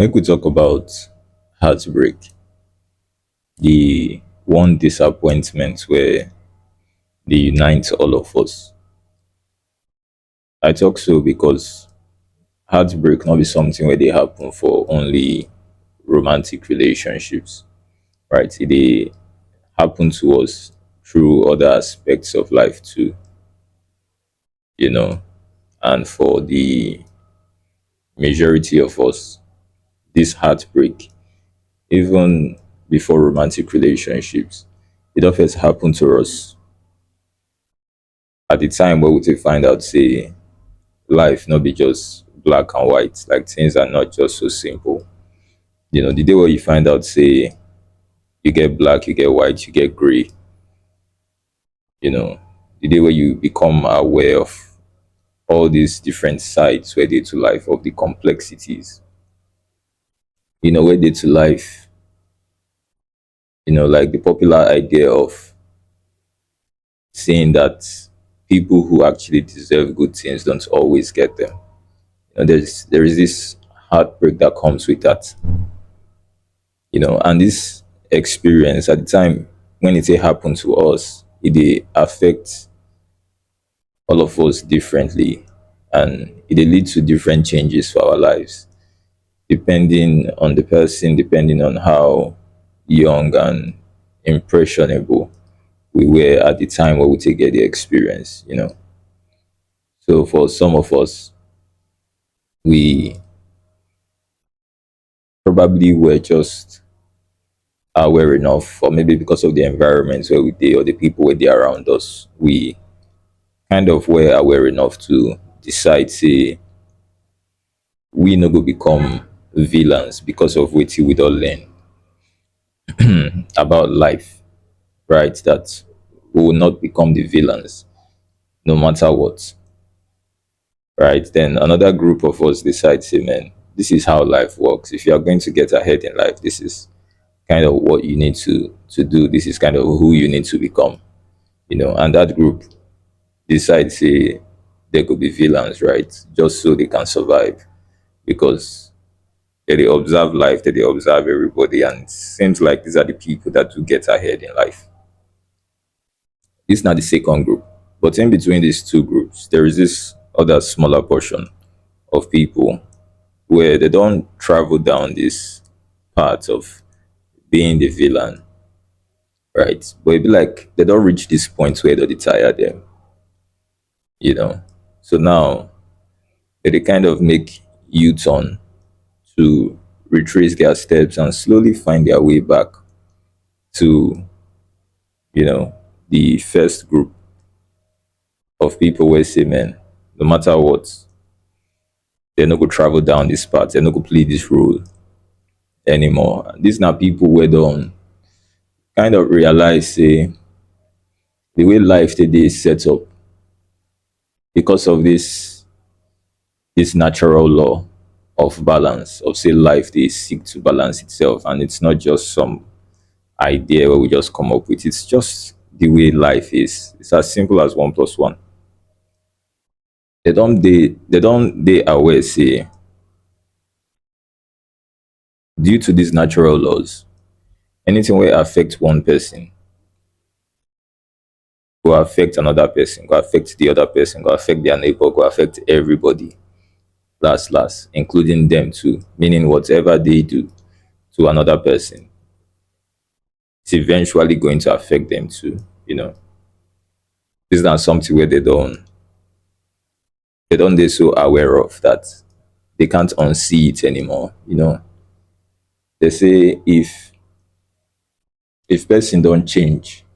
When we talk about heartbreak, the one disappointment where they unite all of us. I talk so because heartbreak not be something where they happen for only romantic relationships, right? It dey happen to us through other aspects of life too, you know. And for the majority of us, this heartbreak, even before romantic relationships, it often happen to us at the time where we take find out say life not be just black and white, like things are not just so simple. You know, the day where you find out say you get black, you get white, you get gray, you know, the day where you become aware of all these different sides where they to life of the complexities, where they to life, like the popular idea of saying that people who actually deserve good things don't always get them. There is this heartbreak that comes with that, and this experience at the time when it happened to us, it dey affect all of us differently, and it dey lead to different changes for our lives depending on the person, depending on how young and impressionable we were at the time where we take get the experience. So for some of us, we probably were just aware enough, or maybe because of the environment where we did or the people where they around us, we kind of were aware enough to decide say we no go become villains because of what we don't learn about life, right? That we will not become the villains no matter what, right? Then another group of us decide, say, man, this is how life works. If you are going to get ahead in life, this is kind of what you need to do. This is kind of who you need to become, and that group decide, say, they could be villains, right? Just so they can survive because they observe life, they observe everybody, and it seems like these are the people that do get ahead in life. This is not the second group. But in between these two groups, there is this other smaller portion of people where they don't travel down this path of being the villain, right? But it be like they don't reach this point where they tire them, you know. So now they kind of make U turn to retrace their steps and slowly find their way back to, you know, the first group of people where say, man, no matter what, they're not gonna travel down this path, they're not gonna play this role anymore. These now people where don't kind of realize say the way life today is set up because of this natural law of balance, of say life they seek to balance itself, and it's not just some idea where we just come up with. It's just the way life is. It's as simple as one plus one. They don't they aware say due to these natural laws, anything will affect one person go affect another person, go affect the other person, go affect their neighbor, go affect everybody. Last, including them too. Meaning whatever they do to another person, it's eventually going to affect them too. This is not something where they don't they so aware of that they can't unsee it anymore. They say if person don't change,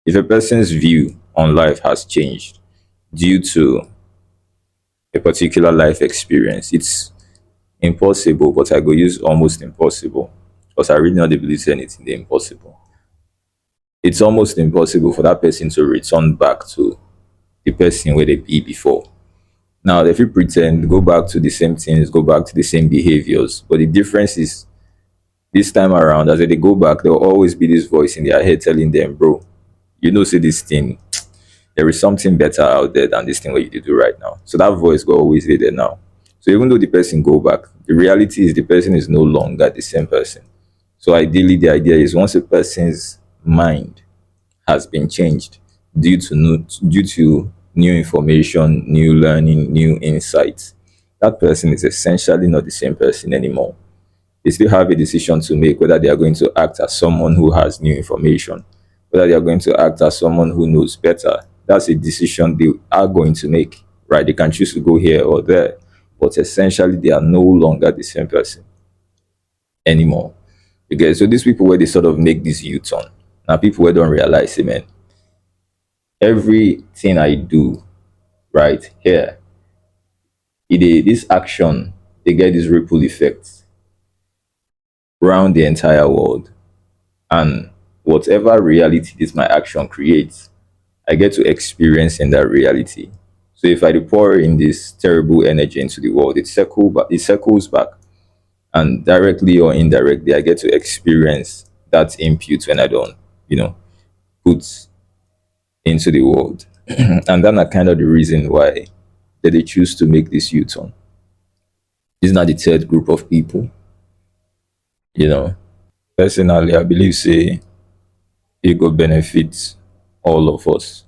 if a person's view on life has changed due to a particular life experience, it's impossible, but I go use almost impossible because I really not dey believe say anything dey impossible. It's almost impossible for that person to return back to the person where they be before. Now, if you pretend, go back to the same things, go back to the same behaviors, but the difference is this time around, as they go back, there will always be this voice in their head telling them, bro, say this thing, there is something better out there than this thing what you do right now. So that voice will always be there now. So even though the person go back, the reality is the person is no longer the same person. So ideally, the idea is once a person's mind has been changed due to new information, new learning, new insights, that person is essentially not the same person anymore. They still have a decision to make whether they are going to act as someone who has new information, whether they are going to act as someone who knows better. That's a decision they are going to make, right? They can choose to go here or there, but essentially they are no longer the same person anymore. Okay, so these people where they sort of make this U-turn, now people where don't realize it, man, everything I do right here, this action, they get this ripple effect around the entire world. And whatever reality this my action creates, I get to experience in that reality. So if I pour in this terrible energy into the world, it circles back, and directly or indirectly, I get to experience that input when I don't, put into the world. And that's kind of the reason why that they choose to make this U-turn. This is not the third group of people, you know. Personally, I believe say it go benefit all of us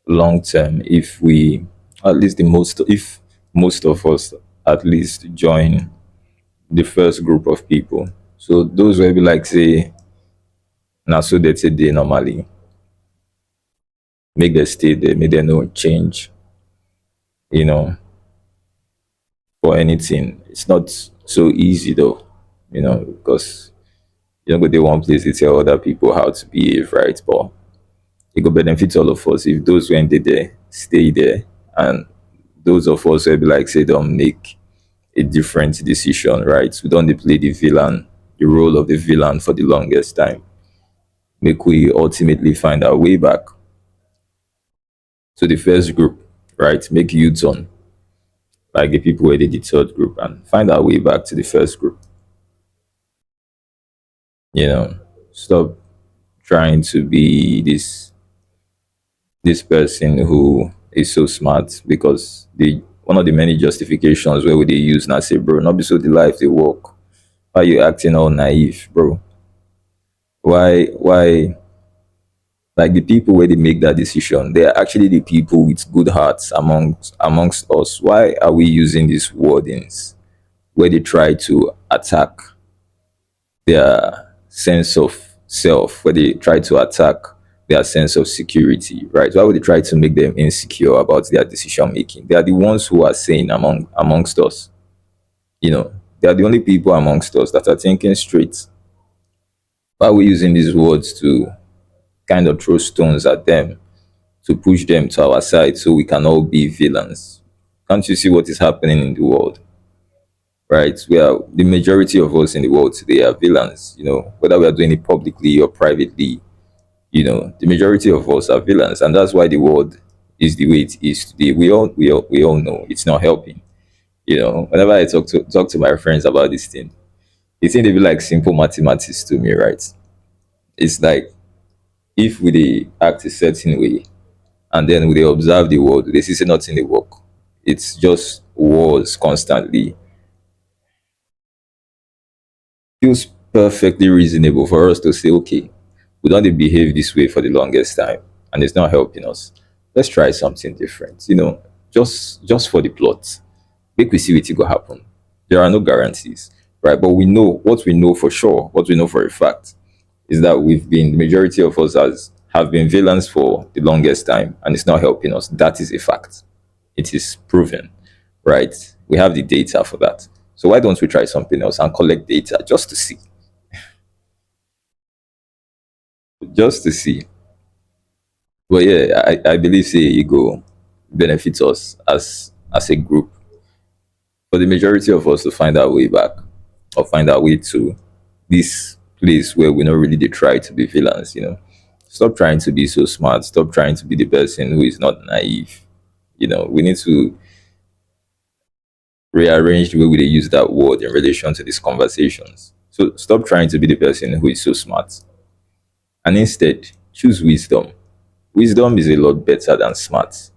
long term if we at least the most if most of us at least join the first group of people. So those will be like say now so they say they normally make them stay there, make them no change, you know, for anything. It's not so easy though, because you don't go to one place to tell other people how to behave, right? But it could benefit all of us if those who ended there stay there, and those of us will be like say don't make a different decision, right? We don't dey play the role of the villain for the longest time. Make we ultimately find our way back to the first group, right? Make U-turn, like the people where they the third group, and find our way back to the first group. Stop trying to be this person who is so smart, because the one of the many justifications where would they use now say, bro, not be so the life they work. Why you acting all naive, bro? Why like the people where they make that decision, they are actually the people with good hearts amongst us. Why are we using these wordings where they try to attack their sense of self, where they try to attack their sense of security, right? Why would they try to make them insecure about their decision making? They are the ones who are sane amongst us. They are the only people amongst us that are thinking straight. Why are we using these words to kind of throw stones at them, to push them to our side so we can all be villains? Can't you see what is happening in the world? Right? We are the majority of us in the world today are villains, whether we are doing it publicly or privately, the majority of us are villains, and that's why the world is the way it is today. We all know it's not helping. Whenever I talk to my friends about this thing, they think they be like simple mathematics to me, right? It's like if we dey act a certain way and then we dey observe the world, they see say nothing dey work. It's just wars constantly. Feels perfectly reasonable for us to say, okay, we don't dey behave this way for the longest time and it's not helping us. Let's try something different, just for the plot. Make we see what will happen. There are no guarantees, right? But we know for sure, what we know for a fact is that the majority of us have been villains for the longest time and it's not helping us. That is a fact. It is proven, right? We have the data for that. So why don't we try something else and collect data just to see? Just to see. But yeah, I believe say ego benefits us as a group. For the majority of us to find our way back or find our way to this place where we not really they try to be villains. Stop trying to be so smart. Stop trying to be the person who is not naive. We need to rearrange the way we dey use that word in relation to these conversations. So stop trying to be the person who is so smart and instead choose wisdom. Wisdom is a lot better than smart.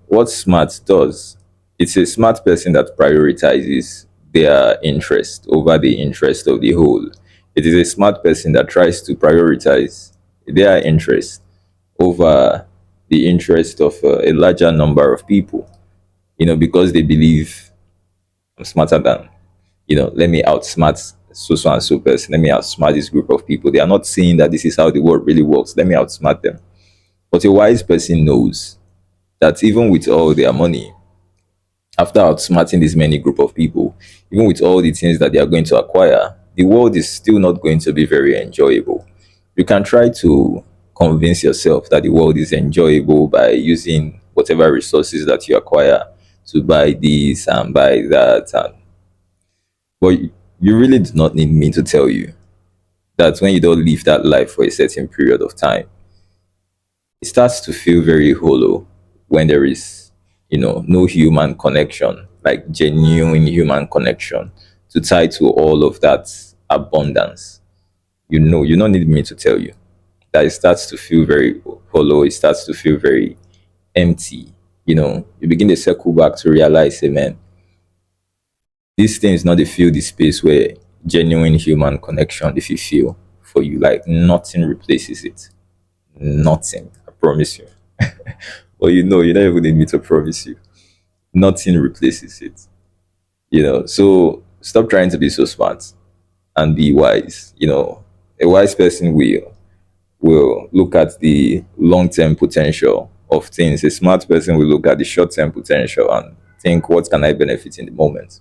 What smart does It's a smart person that prioritizes their interest over the interest of the whole. It is a smart person that tries to prioritize their interest over the interest of a larger number of people, because they believe I'm smarter than, let me outsmart so and so person, let me outsmart this group of people. They are not seeing that this is how the world really works. Let me outsmart them. But a wise person knows that even with all their money, after outsmarting this many group of people, even with all the things that they are going to acquire, the world is still not going to be very enjoyable. You can try to convince yourself that the world is enjoyable by using whatever resources that you acquire to buy this and buy that. But you really do not need me to tell you that when you don't live that life for a certain period of time, it starts to feel very hollow when there is, no human connection, like genuine human connection to tie to all of that abundance. You don't need me to tell you that it starts to feel very hollow, it starts to feel very empty. You begin to circle back to realize, hey man, this thing is not the feel the space where genuine human connection, if you feel for you, like nothing replaces it. Nothing. I promise you. Well, you don't even need me to promise you. Nothing replaces it. So stop trying to be so smart and be wise. A wise person will look at the long-term potential of things. A smart person will look at the short-term potential and think, what can I benefit in the moment?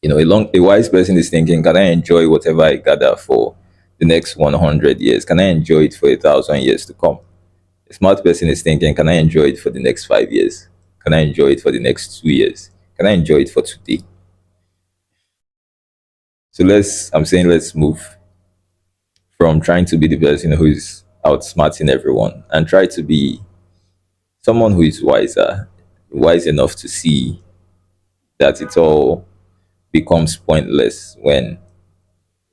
A wise person is thinking, can I enjoy whatever I gather for the next 100 years? Can I enjoy it for 1,000 years to come? A smart person is thinking, can I enjoy it for the next 5 years? Can I enjoy it for the next 2 years? Can I enjoy it for today? So I'm saying let's move from trying to be the person who is outsmarting everyone and try to be someone who is wiser, wise enough to see that it all becomes pointless when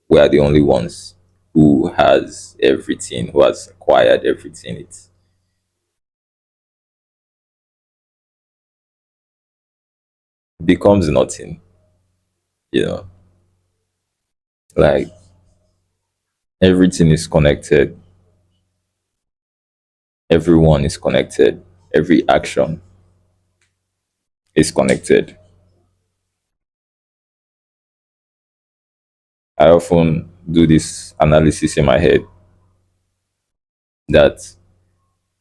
we are the only ones who has everything, who has acquired everything. It becomes nothing, you know, like everything is connected, everyone is connected, every action is connected. I often do this analysis in my head that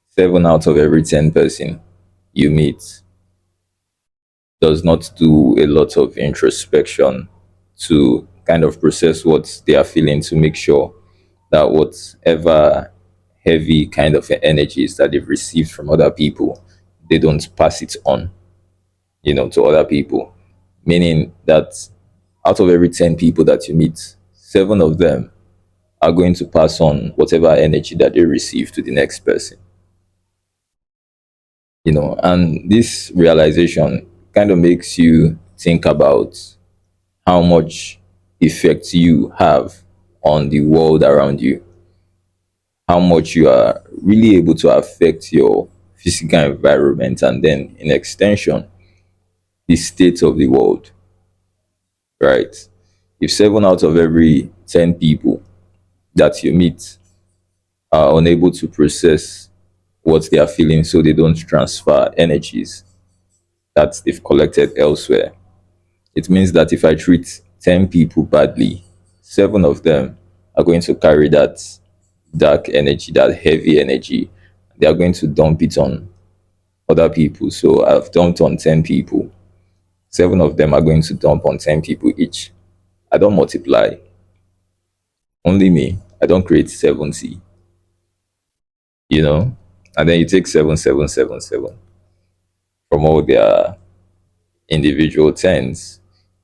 7 out of every 10 person you meet does not do a lot of introspection to kind of process what they are feeling to make sure that whatever heavy kind of energies that they've received from other people, they don't pass it on, to other people. Meaning that out of every 10 people that you meet, 7 of them are going to pass on whatever energy that they receive to the next person. And this realization kind of makes you think about how much effect you have on the world around you, how much you are really able to affect your physical environment, and then in extension, the state of the world, right? If 7 out of every 10 people that you meet are unable to process what they are feeling so they don't transfer energies that they've collected elsewhere, it means that if I treat 10 people badly, 7 of them are going to carry that dark energy, that heavy energy. They are going to dump it on other people. So I've dumped on 10 people. 7 of them are going to dump on 10 people each. I don't multiply, only me. I don't create 70, you know? And then you take 7, 7, 7, 7 from all their individual tens,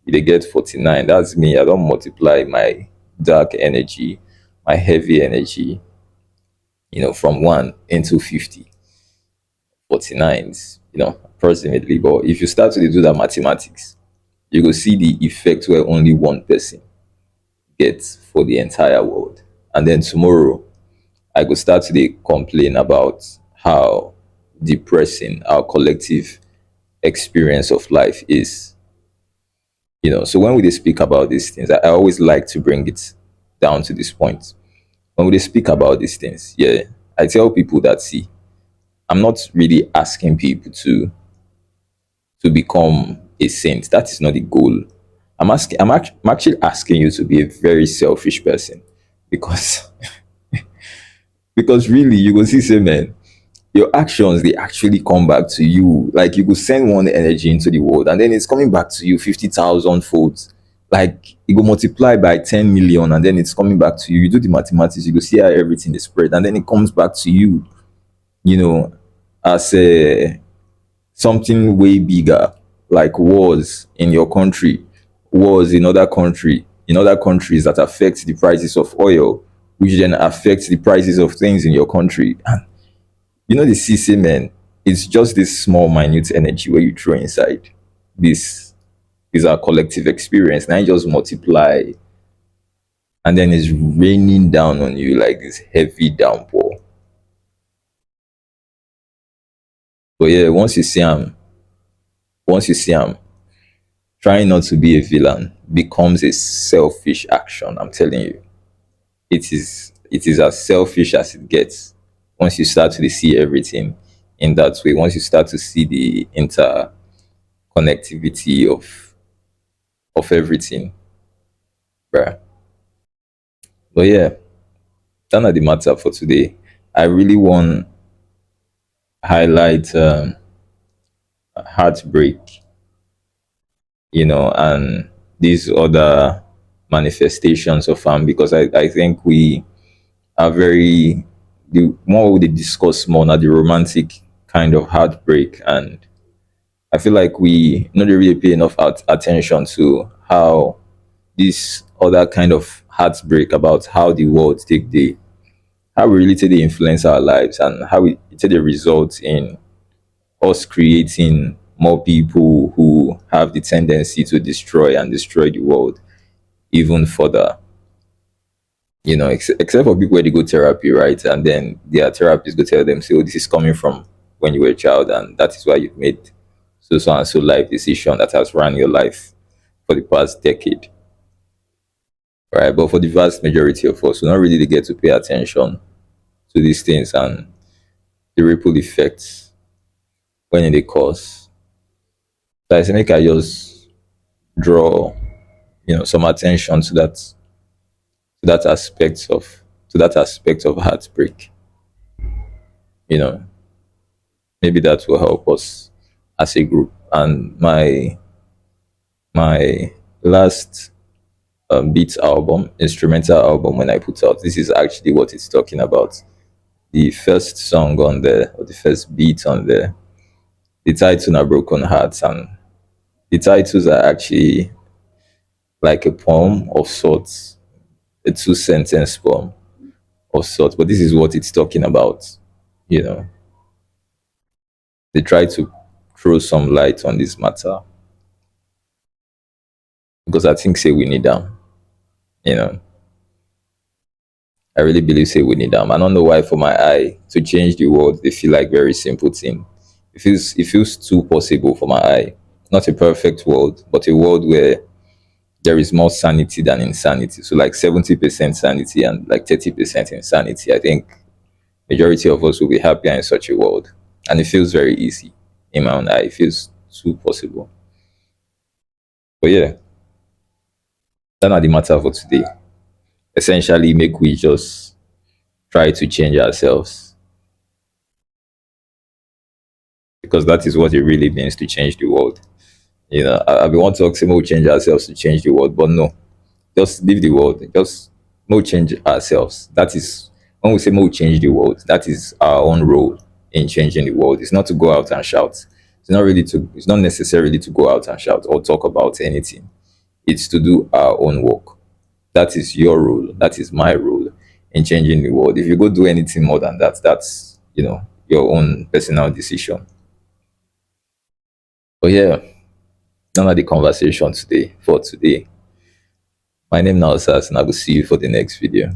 they get 49. That's me. I don't multiply my dark energy, my heavy energy, from 1 into 50, 49s, approximately. But if you start to do that mathematics, you will see the effect where only one person gets for the entire world. And then tomorrow, I could start to complain about how depressing our collective experience of life is. So when we dey speak about these things, I always like to bring it down to this point. When we dey speak about these things, yeah, I tell people that, see, I'm not really asking people to become a saint. That is not the goal. I'm actually asking you to be a very selfish person, because because really you go see, say, man, your actions, they actually come back to you. Like, you go send one energy into the world, and then it's coming back to you 50,000 folds. Like, you go multiply by 10 million, and then it's coming back to you. You do the mathematics, you go see how everything is spread, and then it comes back to you, you know as a something way bigger, like wars in your country, wars in other countries, that affect the prices of oil, which then affects the prices of things in your country. And the CC, man, it's just this small, minute energy where you throw inside. This is our collective experience. Now you just multiply, and then it's raining down on you like this heavy downpour. But yeah, once you see him, trying not to be a villain becomes a selfish action. I'm telling you, it is as selfish as it gets. Once you start to see everything in that way, once you start to see the interconnectivity of everything, bruh. But yeah, that's not the matter for today. I really want highlight heartbreak, and these other manifestations of because I think we are very, the more we discuss more now, the romantic kind of heartbreak, and I feel like we not really pay enough attention to how this other kind of heartbreak, about how the world take the how we really take the influence our lives, and how it take the result in us creating more people who have the tendency to destroy the world even further. Except for people where they go therapy, right? And then their therapist go tell them, say, oh, this is coming from when you were a child, and that is why you've made so and so life decision that has run your life for the past decade. Right? But for the vast majority of us, we don't really get to pay attention to these things and the ripple effects when they cause. So I think I just draw, some attention to that aspect of heartbreak. You know, Maybe that will help us as a group. And my last beat album, instrumental album, when I put out, this is actually what it's talking about. The first song on there, or the first beat on there, the title are Broken Hearts, and the titles are actually like a poem of sorts, a two-sentence poem of sorts. But this is what it's talking about. You know, they try to throw some light on this matter, because I think, say, we need them. You know, I really believe, say, we need them. I don't know why, for my eye, to change the world, they feel like very simple thing. It feels too possible for my eye. Not a perfect world, but a world where there is more sanity than insanity. So like 70% sanity and like 30% insanity. I think majority of us will be happier in such a world. And it feels very easy in my own eye. It feels too possible. But yeah, that's not the matter for today. Essentially, make we just try to change ourselves, because that is what it really means to change the world. I want to talk, say, we change ourselves to change the world, but no, just leave the world. Just more change ourselves. That is, when we say more change the world, that is our own role in changing the world. It's not to go out and shout. It's not necessarily to go out and shout or talk about anything. It's to do our own work. That is your role. That is my role in changing the world. If you go do anything more than that, that's your own personal decision. But yeah, none of the conversation today for today. My name now is Sas, and I will see you for the next video.